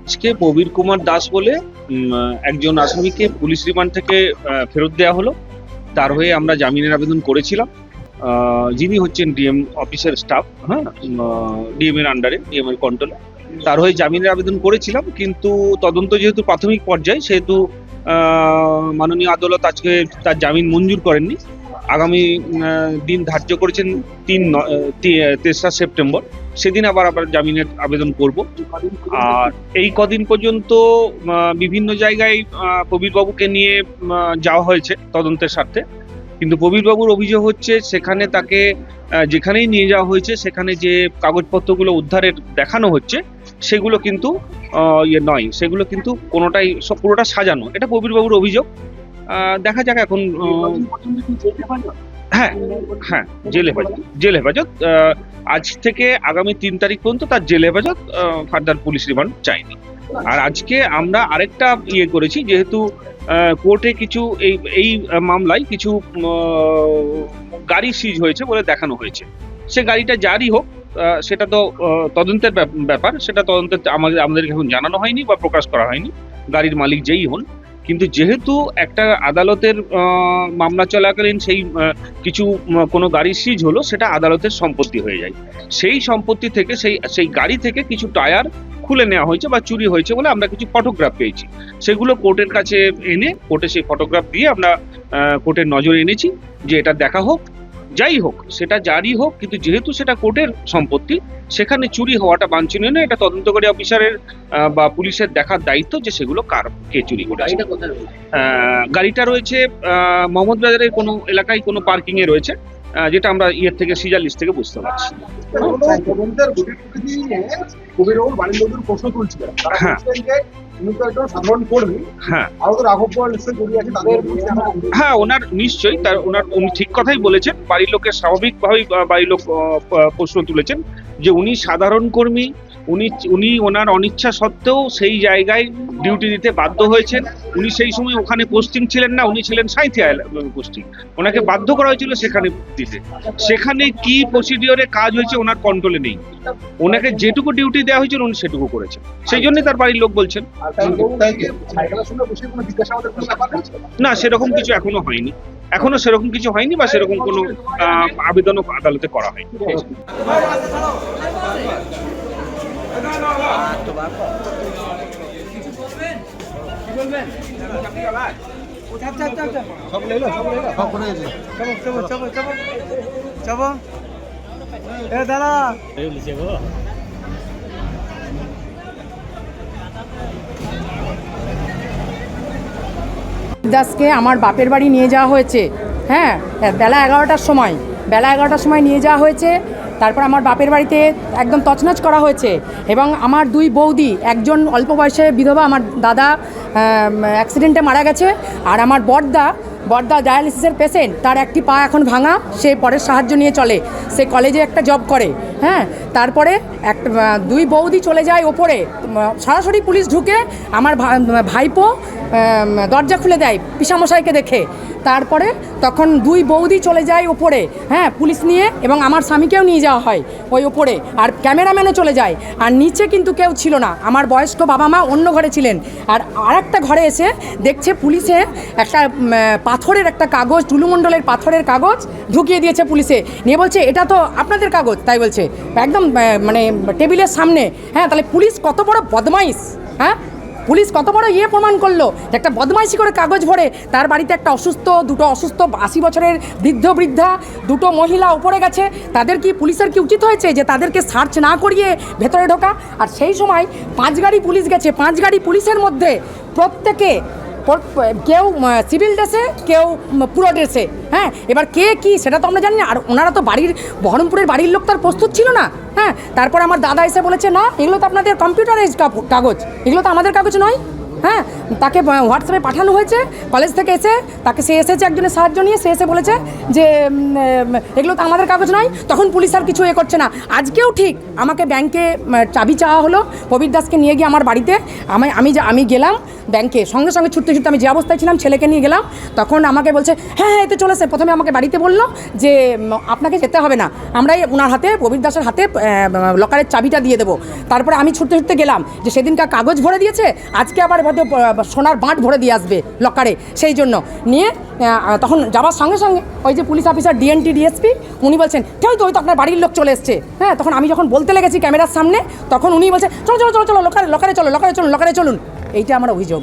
আজকে প্রবীর কুমার দাস বলে একজন আসামিকে পুলিশ রিমান্ড থেকে ফেরত দেওয়া হলো। তার হয়ে আমরা জামিনের আবেদন করেছিলাম। যিনি হচ্ছেন ডিএম অফিসের স্টাফ, ডিএম এর আন্ডারে, ডিএম এর কন্ট্রোলে, তার হয়ে জামিনের আবেদন করেছিলাম। কিন্তু তদন্ত যেহেতু প্রাথমিক পর্যায়ে, সেহেতু মাননীয় আদালত আজকে তার জামিন মঞ্জুর করেননি। আগামী দিন ধার্য করেছেন 3রা সেপ্টেম্বর, সেদিন আবার জামিনের আবেদন করব। আর এই কদিন পর্যন্ত বিভিন্ন জায়গায় প্রবীরবাবুকে নিয়ে যাওয়া হয়েছে তদন্তের স্বার্থে, কিন্তু প্রবীরবাবুর অভিযোগ হচ্ছে সেখানে তাকে যেখানেই নিয়ে যাওয়া হয়েছে সেখানে যে কাগজপত্রগুলো উদ্ধারের দেখানো হচ্ছে সেগুলো কিন্তু নয়, সেগুলো কিন্তু পুরোটা সাজানো। এটা প্রবীরবাবুর অভিযোগ। দেখা যাক এখন। হ্যাঁ, জেল হেফাজত আজ থেকে আগামী 3 তারিখ পর্যন্ত তার জেল হেফাজত, ফার্দার পুলিশ রিমান্ড চাইনি। আর আজকে আমরা আরেকটা করেছি, যেহেতু কোর্টে কিছু এই মামলায় কিছু গাড়ি সিজ হয়েছে বলে দেখানো হয়েছে। সে গাড়িটা যারই হোক, সেটা তো তদন্তের ব্যাপার, সেটা তদন্তের আমাদেরকে এখন জানানো হয়নি বা প্রকাশ করা হয়নি, গাড়ির মালিক যেই হন। কিন্তু যেহেতু একটা আদালতের মামলা চলাকালীন সেই কোনো গাড়ি সিজ হলো, সেটা আদালতের সম্পত্তি হয়ে যায়। সেই সম্পত্তি থেকে সেই গাড়ি থেকে কিছু টায়ার খুলে নেওয়া হয়েছে বা চুরি হয়েছে বলে আমরা কিছু ফটোগ্রাফ পেয়েছি। সেগুলো কোর্টের কাছে এনে কোর্টে সেই ফটোগ্রাফ দিয়ে আমরা কোর্টের নজরে এনেছি যে এটা দেখা হোক। যাই হোক, সেটা যারই হোক, কিন্তু যেহেতু সেটা কোর্টের সম্পত্তি, সেখানে চুরি হওয়াটা বাঞ্ছনীয় নয়। এটা তদন্তকারী অফিসারের বা পুলিশের দেখার দায়িত্ব যে সেগুলো কে চুরি করেছে। গাড়িটা রয়েছে মোহাম্মদ বাজারের কোনো এলাকায় কোনো পার্কিং এ রয়েছে, যেটা আমরা থেকে সিজার লিস্ট থেকে বুঝতে পারছি। হ্যাঁ, ওনার নিশ্চয়ই উনি ঠিক কথাই বলেছেন। বাড়ির লোকের স্বাভাবিকভাবেই বাড়ির লোক প্রশ্ন তুলেছেন যে উনি সাধারণ কর্মী, উনি ওনার অনিচ্ছা সত্ত্বেও সেই জায়গায় ডিউটি দিতে বাধ্য হয়েছেন। উনি সেই সময় ওখানে পোস্টিং ছিলেন না, উনি ছিলেন সাঁইথিয়া পোস্টিং। ওনাকে বাধ্য করা হয়েছিল সেখানে দিতে। সেখানে কি প্রসিডিওরে কাজ হয়েছে ওনার কন্ট্রোলে নেই। ওনাকে যেটুকু ডিউটি দেওয়া হয়েছিল উনি সেটুকু করেছেন, সেই জন্যই তার বাড়ির লোক বলছেন। না, সেরকম কিছু এখনো হয়নি, বা সেরকম কোনো আবেদনও আদালতে করা হয়নি। দাসকে আমার বাপের বাড়ি নিয়ে যাওয়া হয়েছে। হ্যাঁ, বেলা 11টার সময় নিয়ে যাওয়া হয়েছে। তারপর আমার বাপের বাড়িতে একদম তছনছ করা হয়েছে এবং আমার 2 বৌদি, একজন অল্প বয়সে বিধবা, আমার দাদা অ্যাক্সিডেন্টে মারা গেছে, আর আমার বড়দা ডায়ালিসিসের পেশেন্ট, তার একটি পা এখন ভাঙা, সে পরের সাহায্য নিয়ে চলে, সে কলেজে একটা জব করে। হ্যাঁ, তারপরে 2 বৌদি চলে যায় ওপরে, সরাসরি পুলিশ ঢুকে আমার ভাইপো দরজা খুলে দেয় পিসামশাইকে দেখে। তারপরে তখন 2 বৌদি চলে যায় ওপরে, হ্যাঁ, পুলিশ নিয়ে, এবং আমার স্বামীকেও নিয়ে যাওয়া হয় ওই ওপরে, আর ক্যামেরাম্যানও চলে যায়। আর নিচে কিন্তু কেউ ছিল না, আমার বয়স্ক বাবা মা অন্য ঘরে ছিলেন। আর আরেকটা ঘরে এসে দেখছে পুলিশে একটা পাথরের একটা কাগজ, টুলুমণ্ডলের পাথরের কাগজ ঢুকিয়ে দিয়েছে পুলিশে, নিয়ে বলছে এটা তো আপনাদের কাগজ, তাই বলছে একদম মানে টেবিলের সামনে। হ্যাঁ, তাহলে পুলিশ কত বড় বদমাইশ! হ্যাঁ, পুলিশ কত বড় প্রমাণ করলো যে একটা বদমাইশি করে কাগজ ভরে তার বাড়িতে একটা দুটো অসুস্থ 80 বছরের বৃদ্ধা, 2 মহিলা উপরে গেছে। তাদের কি পুলিশের কি উচিত হয়েছে যে তাদেরকে সার্চ না করিয়ে ভেতরে ঢোকা? আর সেই সময় 5 গাড়ি পুলিশ গেছে, 5 গাড়ি পুলিশের মধ্যে প্রত্যেকে কেউ সিভিল ড্রেসে, কেউ পুরো ড্রেসে। হ্যাঁ, এবার কে কি সেটা তো আমরা জানি না। আর ওনারা তো বহরমপুরের বাড়ির লোক তার প্রস্তুত ছিল না। হ্যাঁ, তারপর আমার দাদা এসে বলেছে না, এগুলো তো আপনাদের কম্পিউটারাইজড কাগজ, এগুলো তো আমাদের কাগজ নয়। হ্যাঁ, তাকে হোয়াটসঅ্যাপে পাঠানো হয়েছে কলেজ থেকে এসে, তাকে সে এসেছে একজনের সাহায্য নিয়ে, সে এসে বলেছে যে এগুলো তো আমাদের কাগজ নয়। তখন পুলিশ আর কিছু করছে না। আজকেও ঠিক আমাকে ব্যাংকে চাবি চাওয়া হলো, প্রবীর দাসকে নিয়ে গিয়ে আমার বাড়িতে আমি গেলাম ব্যাংকে, সঙ্গে সঙ্গে ছুটতে ছুটতে আমি যে অবস্থায় ছিলাম ছেলেকে নিয়ে গেলাম, তখন আমাকে বলছে হ্যাঁ এতে চলেছে। প্রথমে আমাকে বাড়িতে বললো যে আপনাকে যেতে হবে না, আমরাই ওনার হাতে, প্রবীর দাসের হাতে লকারের চাবিটা দিয়ে দেবো। তারপরে আমি ছুটতে ছুটতে গেলাম, যে সেদিনকার কাগজ ভরে দিয়েছে, আজকে আবার হয়তো সোনার বাঁট ভরে দিয়ে আসবে লকারে, সেই জন্য নিয়ে তখন যাওয়ার সঙ্গে সঙ্গে ওই যে পুলিশ অফিসার ডিএনটি ডিএসপি উনি বলছেন ঠিক তো, ওই তো আপনার বাড়ির লোক চলে এসছে। হ্যাঁ, তখন আমি যখন বলতে লেগেছি ক্যামেরার সামনে, তখন উনি বলছে চলো চলো চলো চলো লকারে চলুন। এইটা আমার অভিযোগ।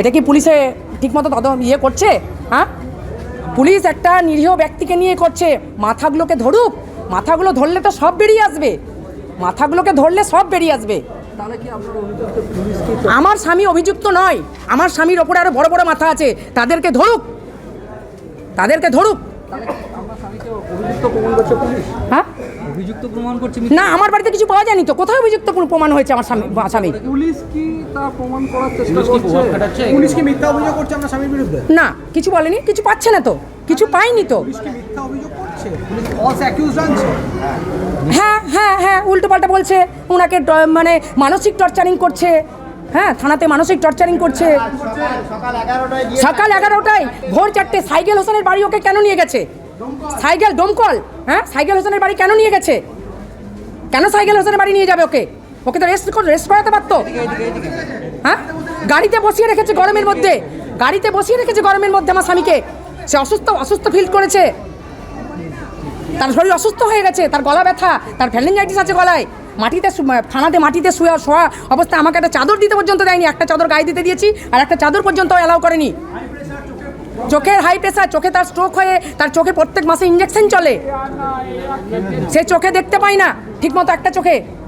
এটা কি পুলিশে ঠিকমতো করছে? হ্যাঁ, পুলিশ একটা নিরীহ ব্যক্তিকে নিয়ে করছে। মাথাগুলোকে ধরুক, মাথাগুলো ধরলে তো সব বেরিয়ে আসবে, মাথাগুলোকে ধরলে সব বেরিয়ে আসবে। আমার স্বামী অভিযুক্ত নয়, আমার স্বামীর ওপরে আরো বড় বড় মাথা আছে, তাদেরকে ধরুক। হ্যাঁ, অভিযুক্ত প্রমাণ করছে না আমার বাড়িতে কিছু পাওয়া যায়নি তো, কোথায় অভিযুক্ত প্রমাণ হয়েছে আমার স্বামী? পুলিশ কি তা প্রমাণ করার চেষ্টা করছে? পুলিশ কি মিথ্যা অভিযোগ করছে আপনার স্বামীর বিরুদ্ধে? না, কিছু বলেনি, কিছু পাচ্ছে না তো, কিছু পাইনি তো। পুলিশ কি মিথ্যা অভিযোগ করছে? পুলিশ ফলস অ্যাকিউজ আনছে? হ্যাঁ উল্টো পাল্টা বলছে, ওনাকে মানে মানসিক টর্চারিং করছে। হ্যাঁ, থানাতে মানসিক টর্চারিং করছে। সকাল 11টায় ভোর 4টে সাইকেল হোসেনের বাড়ি ওকে কেন নিয়ে গেছে? সাইকেল দমকল, হ্যাঁ সাইকেল হোসেনের বাড়ি কেন নিয়ে গেছে? কেন সাইকেল হোসেনের বাড়ি নিয়ে যাবে ওকে? ওকে তো রেস্ট করাতে পারতো। হ্যাঁ, গাড়িতে বসিয়ে রেখেছে গরমের মধ্যে, আমার স্বামীকে। সে অসুস্থ ফিল করেছে, তার শরীর অসুস্থ হয়ে গেছে, তার গলা ব্যথা, তার ফ্যালেঞ্জাইটিস আছে গলায়। থানাতে মাটিতে শোয়া অবস্থা, আমাকে একটা চাদর দিতে পর্যন্ত দেয়নি। একটা চাদর গায়ে দিতে দিয়েছি, আর একটা চাদর পর্যন্ত অ্যালাউ করেনি। চোখের হাই প্রেসার, চোখে তার স্ট্রোক হয়ে তার চোখে প্রত্যেক মাসে ইঞ্জেকশন চলে, সে চোখে দেখতে পায় না ঠিকমতো, একটা চোখে